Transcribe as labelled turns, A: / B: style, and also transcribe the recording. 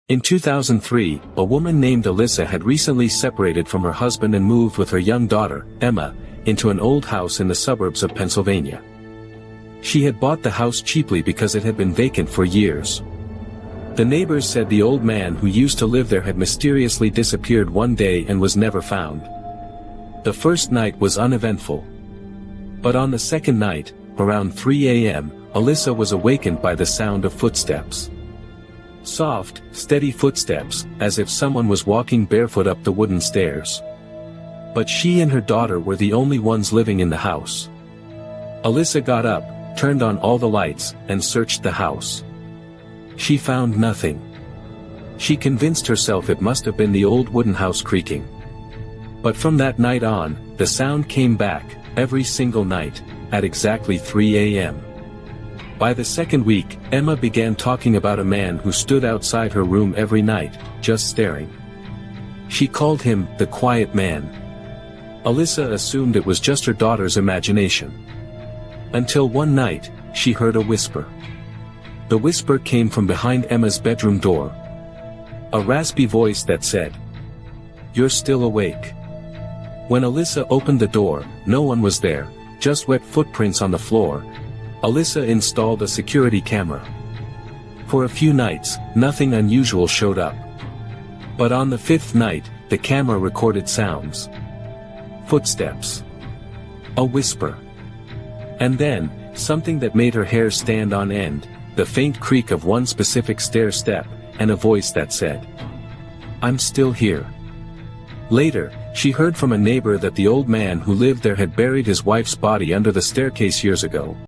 A: In 2003, a woman named Alyssa had recently separated from her husband and moved with her young daughter, Emma, into an old house in the suburbs of Pennsylvania. She had bought the house cheaply because it had been vacant for years. The neighbors said the old man who used to live there had mysteriously disappeared one day and was never found. The first night was uneventful. But on the second night, around 3 a.m., Alyssa was awakened by the sound of footsteps. Soft, steady footsteps, as if someone was walking barefoot up the wooden stairs. But she and her daughter were the only ones living in the house. Alyssa got up, turned on all the lights, and searched the house. She found nothing. She convinced herself it must have been the old wooden house creaking. But from that night on, the sound came back, every single night, at exactly 3 a.m. By the second week, Emma began talking about a man who stood outside her room every night, just staring. She called him the Quiet Man. Alyssa assumed it was just her daughter's imagination. Until one night, she heard a whisper. The whisper came from behind Emma's bedroom door. A raspy voice that said, "You're still awake." When Alyssa opened the door, no one was there, just wet footprints on the floor. Alyssa installed a security camera. For a few nights, nothing unusual showed up. But on the fifth night, the camera recorded sounds. Footsteps. A whisper. And then, something that made her hair stand on end, the faint creak of one specific stair step, and a voice that said, "I'm still here." Later, she heard from a neighbor that the old man who lived there had buried his wife's body under the staircase years ago.